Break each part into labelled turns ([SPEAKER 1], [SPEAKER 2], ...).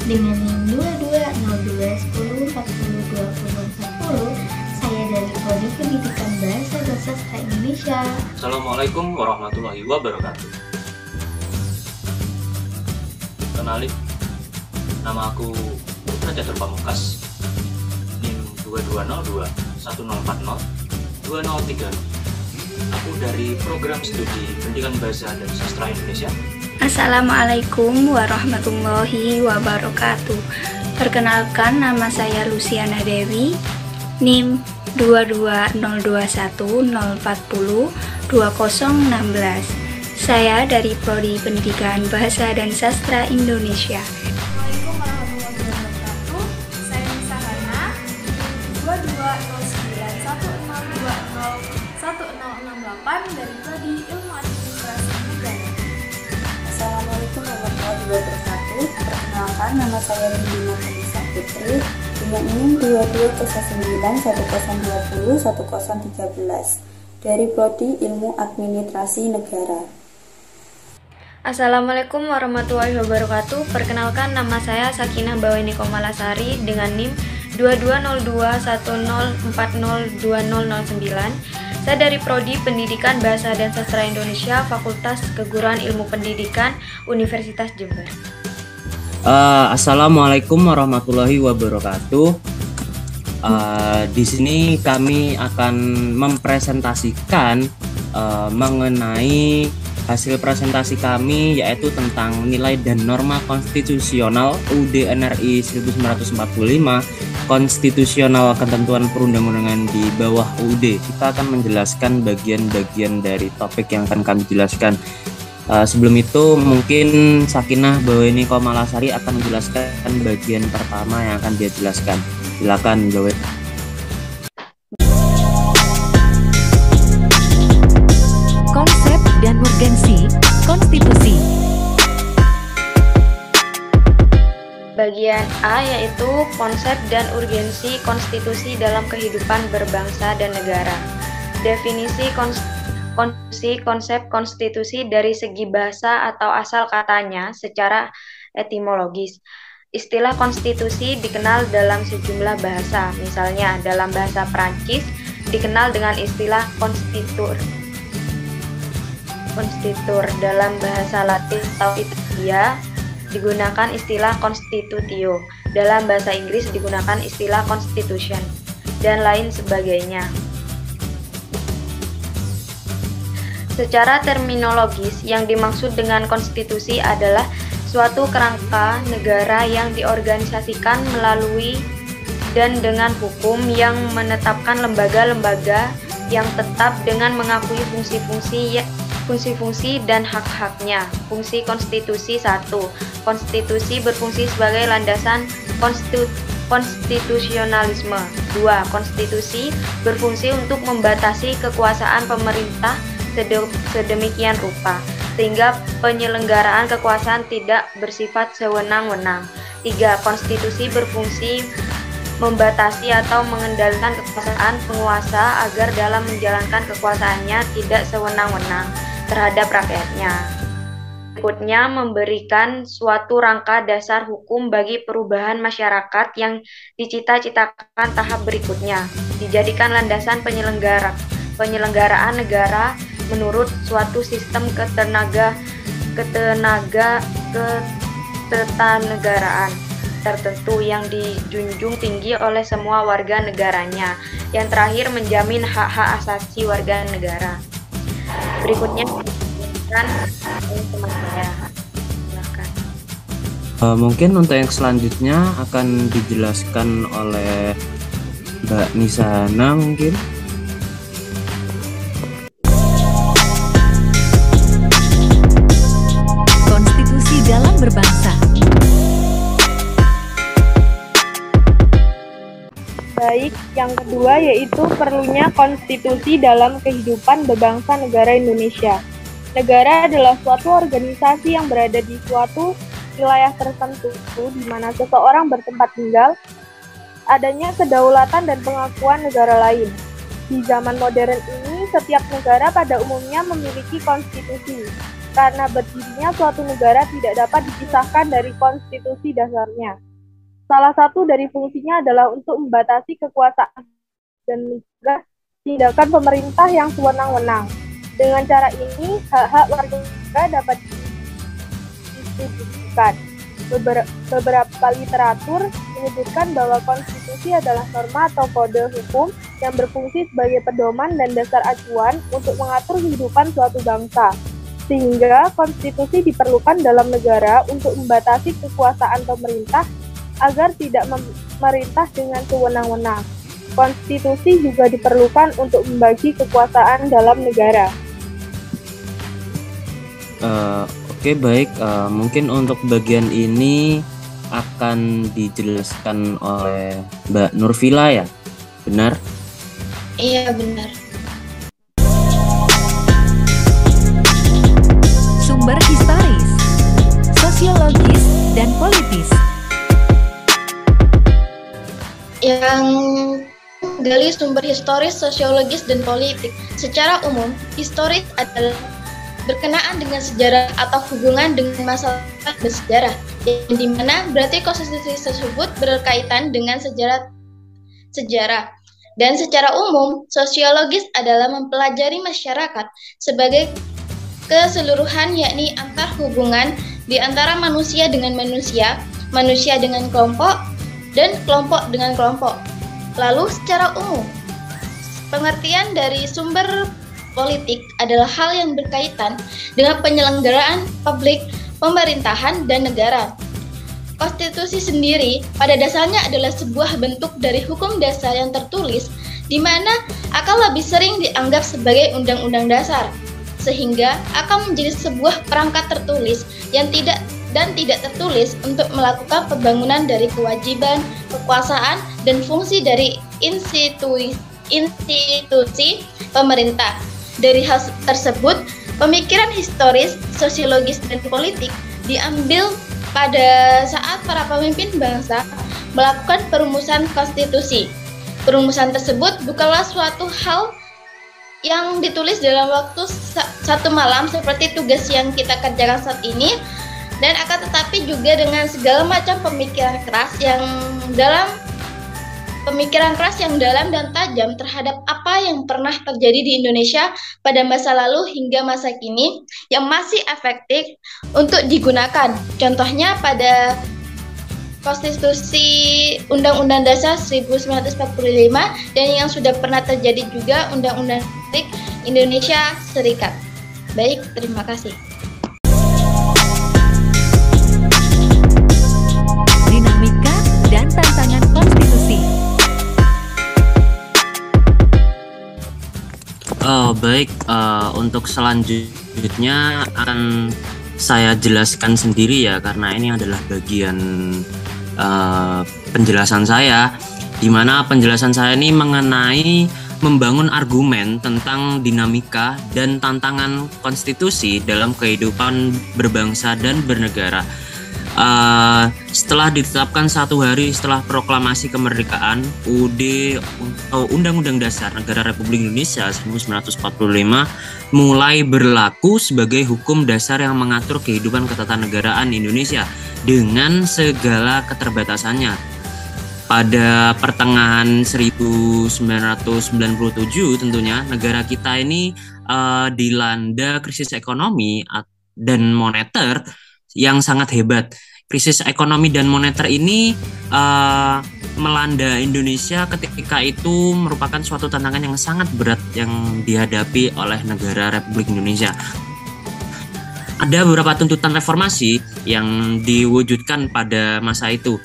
[SPEAKER 1] dengan NIM 220210402040. Saya dari Prodi Pendidikan Bahasa dan Sastra Indonesia.
[SPEAKER 2] Assalamualaikum warahmatullahi wabarakatuh. Kenalin, nama aku Putra Catur Pamungkas, NIM 2202 1040 2030. Aku dari Program Studi Pendidikan Bahasa dan Sastra Indonesia.
[SPEAKER 3] Assalamualaikum warahmatullahi wabarakatuh. Perkenalkan, nama saya Luciana Dewi, NIM 220104002016. Saya dari Prodi Pendidikan Bahasa dan Sastra Indonesia.
[SPEAKER 4] Assalamualaikum warahmatullahi wabarakatuh. Saya Nisa Hana, 220910201068 dari Prodi Ilmu Administrasi Negara.
[SPEAKER 5] Assalamualaikum warahmatullahi wabarakatuh. Perkenalkan, nama saya Rindina Kalisa Putri dengan NIM 220910201013 dari Prodi Ilmu Administrasi Negara.
[SPEAKER 6] Assalamualaikum warahmatullahi wabarakatuh. Perkenalkan, nama saya Sakinah Baweni Komalasari dengan NIM 220210402009. Saya dari Prodi Pendidikan Bahasa dan Sastra Indonesia, Fakultas Keguruan Ilmu Pendidikan, Universitas Jember.
[SPEAKER 7] Assalamualaikum warahmatullahi wabarakatuh. Di sini kami akan mempresentasikan mengenai hasil presentasi kami, yaitu tentang nilai dan norma konstitusional UUD NRI 1945, konstitusional ketentuan perundang-undangan di bawah UUD. Kita akan menjelaskan bagian-bagian dari topik yang akan kami jelaskan. Sebelum itu mungkin Sakinah Baweni Komalasari akan menjelaskan bagian pertama yang akan dia jelaskan. Silakan Baweni.
[SPEAKER 8] Konsep dan urgensi konstitusi.
[SPEAKER 6] Bagian A yaitu konsep dan urgensi konstitusi dalam kehidupan berbangsa dan negara. Definisi konsep konstitusi dari segi bahasa atau asal katanya secara etimologis. Istilah konstitusi dikenal dalam sejumlah bahasa, misalnya dalam bahasa Prancis dikenal dengan istilah konstitur, dalam bahasa Latin atau Italia digunakan istilah constitutio, dalam bahasa Inggris digunakan istilah constitution, dan lain sebagainya. Secara terminologis, yang dimaksud dengan konstitusi adalah suatu kerangka negara yang diorganisasikan melalui dan dengan hukum yang menetapkan lembaga-lembaga yang tetap dengan mengakui fungsi-fungsi dan hak-haknya. Fungsi konstitusi 1. Konstitusi berfungsi sebagai landasan konstitusionalisme. 2. Konstitusi berfungsi untuk membatasi kekuasaan pemerintah sedemikian rupa sehingga penyelenggaraan kekuasaan tidak bersifat sewenang-wenang. 3. Konstitusi berfungsi membatasi atau mengendalikan kekuasaan penguasa agar dalam menjalankan kekuasaannya tidak sewenang-wenang terhadap rakyatnya. Berikutnya, memberikan suatu rangka dasar hukum bagi perubahan masyarakat yang dicita-citakan tahap berikutnya, dijadikan landasan penyelenggaraan negara menurut suatu sistem ketatanegaraan tertentu yang dijunjung tinggi oleh semua warga negaranya. Yang terakhir, menjamin hak-hak asasi warga negara. Berikutnya
[SPEAKER 7] mungkin untuk yang selanjutnya akan dijelaskan oleh Mbak Nisana mungkin.
[SPEAKER 8] Konstitusi dalam berbangsa.
[SPEAKER 4] Baik, yang kedua yaitu perlunya konstitusi dalam kehidupan berbangsa negara Indonesia. Negara adalah suatu organisasi yang berada di suatu wilayah tertentu di mana seseorang bertempat tinggal, adanya kedaulatan dan pengakuan negara lain. Di zaman modern ini, setiap negara pada umumnya memiliki konstitusi. karena berdirinya suatu negara tidak dapat dipisahkan dari konstitusi dasarnya. Salah satu dari fungsinya adalah untuk membatasi kekuasaan dan mencegah tindakan pemerintah yang sewenang-wenang. Dengan cara ini, hak-hak warga negara dapat didistribusikan. Beberapa literatur menyebutkan bahwa konstitusi adalah norma atau kode hukum yang berfungsi sebagai pedoman dan dasar acuan untuk mengatur kehidupan suatu bangsa. Sehingga konstitusi diperlukan dalam negara untuk membatasi kekuasaan pemerintah agar tidak memerintah dengan sewenang-wenang. Konstitusi juga diperlukan untuk membagi kekuasaan dalam negara.
[SPEAKER 7] Oke, baik. Mungkin untuk bagian ini akan dijelaskan oleh Mbak Nurvila ya, benar?
[SPEAKER 3] Iya, benar.
[SPEAKER 8] Sumber historis, sosiologis, dan politis.
[SPEAKER 3] Yang gali sumber historis, sosiologis, dan politik. Secara umum, historis adalah berkenaan dengan sejarah atau hubungan dengan masalah bersejarah, yang dimana berarti konstitusi tersebut berkaitan dengan sejarah. Dan secara umum, sosiologis adalah mempelajari masyarakat sebagai keseluruhan, yakni antar hubungan di antara manusia dengan manusia, manusia dengan kelompok, dan kelompok dengan kelompok. Lalu secara umum, pengertian dari sumber politik adalah hal yang berkaitan dengan penyelenggaraan publik, pemerintahan, dan negara. Konstitusi sendiri pada dasarnya adalah sebuah bentuk dari hukum dasar yang tertulis, di mana akan lebih sering dianggap sebagai undang-undang dasar, sehingga akan menjadi sebuah perangkat tertulis yang tidak tertulis untuk melakukan pembangunan dari kewajiban, kekuasaan, dan fungsi dari institusi pemerintah. Dari hal tersebut, pemikiran historis, sosiologis, dan politik diambil pada saat para pemimpin bangsa melakukan perumusan konstitusi. Perumusan tersebut bukanlah suatu hal yang ditulis dalam waktu satu malam seperti tugas yang kita kerjakan saat ini, dan akan tetapi juga dengan segala macam pemikiran keras yang dalam dan tajam terhadap apa yang pernah terjadi di Indonesia pada masa lalu hingga masa kini yang masih efektif untuk digunakan. Contohnya pada Konstitusi Undang-Undang Dasar 1945 dan yang sudah pernah terjadi juga Undang-Undang Republik Indonesia Serikat. Baik, terima kasih.
[SPEAKER 8] Dinamika dan tantangan konstitusi.
[SPEAKER 7] Baik, untuk selanjutnya akan saya jelaskan sendiri ya, karena ini adalah bagian penjelasan saya, di mana penjelasan saya ini mengenai membangun argumen tentang dinamika dan tantangan konstitusi dalam kehidupan berbangsa dan bernegara. Setelah ditetapkan 1 hari setelah proklamasi kemerdekaan, UUD atau Undang-Undang Dasar Negara Republik Indonesia 1945 mulai berlaku sebagai hukum dasar yang mengatur kehidupan ketatanegaraan Indonesia dengan segala keterbatasannya. Pada pertengahan 1997 tentunya negara kita ini dilanda krisis ekonomi dan moneter yang sangat hebat. Krisis ekonomi dan moneter ini melanda Indonesia ketika itu merupakan suatu tantangan yang sangat berat yang dihadapi oleh negara Republik Indonesia. Ada beberapa tuntutan reformasi yang diwujudkan pada masa itu.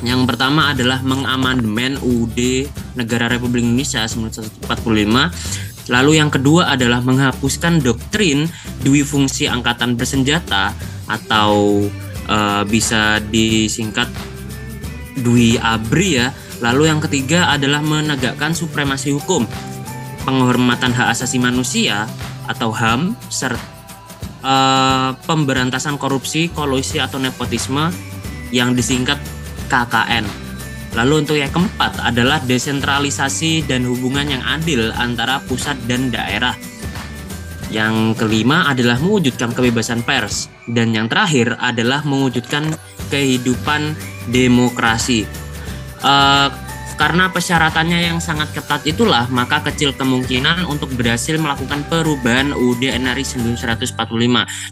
[SPEAKER 7] Yang pertama adalah mengamandemen UUD Negara Republik Indonesia 1945. Lalu yang kedua adalah menghapuskan doktrin dwi fungsi angkatan bersenjata atau bisa disingkat Dwi ABRI ya. Lalu yang ketiga adalah menegakkan supremasi hukum, penghormatan hak asasi manusia atau HAM, serta pemberantasan korupsi, kolusi atau nepotisme yang disingkat KKN. Lalu untuk yang keempat adalah desentralisasi dan hubungan yang adil antara pusat dan daerah. Yang kelima adalah mewujudkan kebebasan pers. Dan yang terakhir adalah mewujudkan kehidupan demokrasi. Karena persyaratannya yang sangat ketat itulah, maka kecil kemungkinan untuk berhasil melakukan perubahan UUD NRI 1945.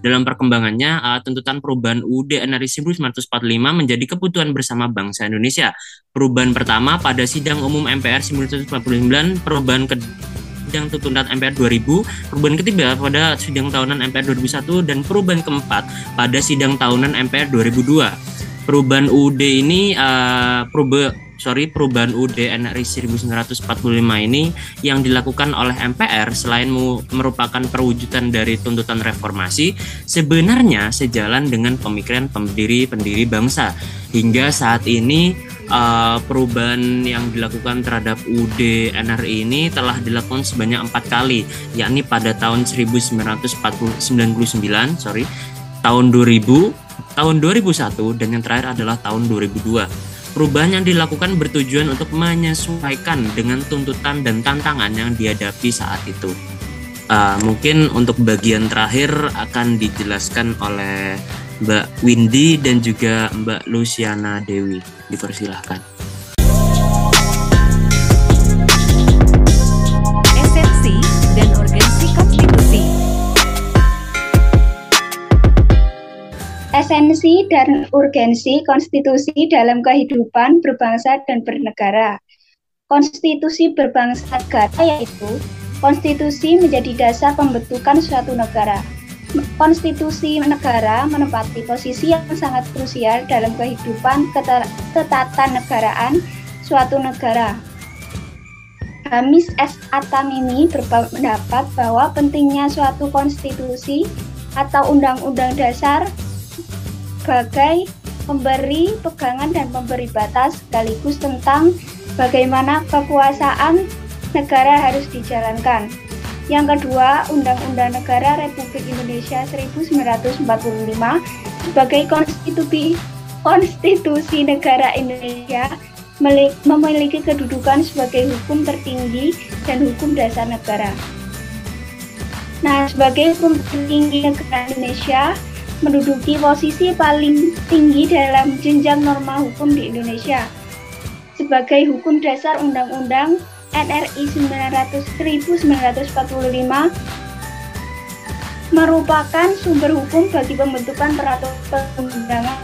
[SPEAKER 7] Dalam perkembangannya, tuntutan perubahan UUD NRI 1945 menjadi kebutuhan bersama bangsa Indonesia. Perubahan pertama pada sidang umum MPR 1949, perubahan sidang tuntutan MPR 2000, perubahan ketiga pada sidang tahunan MPR 2001, dan perubahan keempat pada sidang tahunan MPR 2002. Perubahan UUD ini perubahan UUD NRI 1945 ini yang dilakukan oleh MPR selain merupakan perwujudan dari tuntutan reformasi, sebenarnya sejalan dengan pemikiran pendiri bangsa. Hingga saat ini perubahan yang dilakukan terhadap UUD NRI ini telah dilakukan sebanyak 4 kali, yakni pada tahun 1999, tahun 2000, tahun 2001, dan yang terakhir adalah tahun 2002. Perubahan yang dilakukan bertujuan untuk menyesuaikan dengan tuntutan dan tantangan yang dihadapi saat itu. Mungkin untuk bagian terakhir akan dijelaskan oleh Mbak Windy dan juga Mbak Luciana Dewi. Dipersilahkan.
[SPEAKER 8] Esensi dan urgensi konstitusi.
[SPEAKER 9] Esensi dan urgensi konstitusi dalam kehidupan berbangsa dan bernegara. Konstitusi berbangsa negara yaitu konstitusi menjadi dasar pembentukan suatu negara. Konstitusi negara menempati posisi yang sangat krusial dalam kehidupan ketatanegaraan suatu negara. Hamis S. At-Tamimi berpendapat bahwa pentingnya suatu konstitusi atau undang-undang dasar sebagai pemberi pegangan dan pemberi batas, sekaligus tentang bagaimana kekuasaan negara harus dijalankan. Yang kedua, Undang-Undang Negara Republik Indonesia 1945 sebagai konstitusi negara Indonesia memiliki kedudukan sebagai hukum tertinggi dan hukum dasar negara. Nah, sebagai hukum tertinggi negara Indonesia, menduduki posisi paling tinggi dalam jenjang norma hukum di Indonesia. Sebagai hukum dasar Undang-Undang NRI 1945 merupakan sumber hukum bagi pembentukan peraturan perundang-undangan.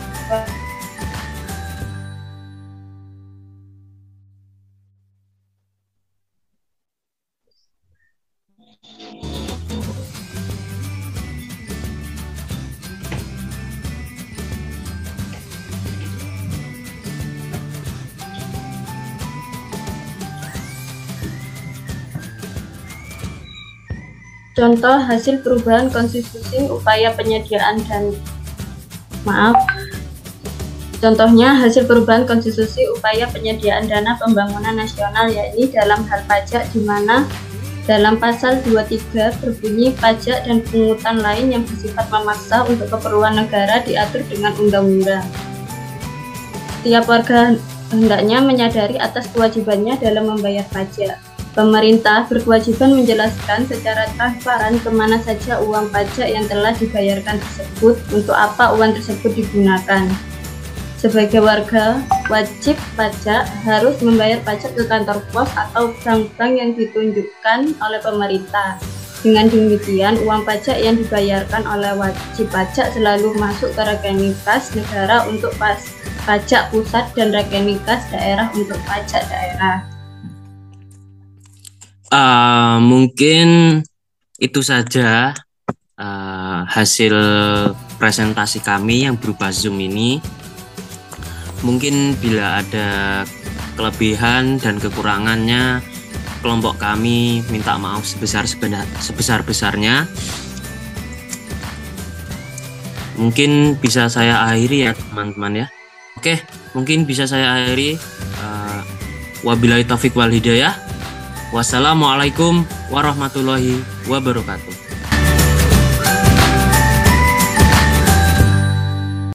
[SPEAKER 10] Contoh hasil perubahan konstitusi upaya penyediaan dan Contohnya hasil perubahan konstitusi upaya penyediaan dana pembangunan nasional, yakni dalam hal pajak, di mana dalam pasal 23 berbunyi pajak dan pungutan lain yang bersifat memaksa untuk keperluan negara diatur dengan undang-undang. Tiap warga hendaknya menyadari atas kewajibannya dalam membayar pajak. Pemerintah berkewajiban menjelaskan secara transparan kemana saja uang pajak yang telah dibayarkan tersebut, untuk apa uang tersebut digunakan. Sebagai warga wajib pajak harus membayar pajak ke kantor pos atau bank-bank yang ditunjukkan oleh pemerintah. Dengan demikian, uang pajak yang dibayarkan oleh wajib pajak selalu masuk ke rekening kas negara untuk pajak pusat dan rekening kas daerah untuk pajak daerah.
[SPEAKER 7] Mungkin itu saja hasil presentasi kami yang berupa Zoom ini. Mungkin bila ada kelebihan dan kekurangannya, kelompok kami minta maaf sebesar-besarnya. Mungkin bisa saya akhiri ya teman-teman ya. Oke, mungkin bisa saya akhiri. Wabillahi taufik wal hidayah. Wassalamualaikum warahmatullahi wabarakatuh.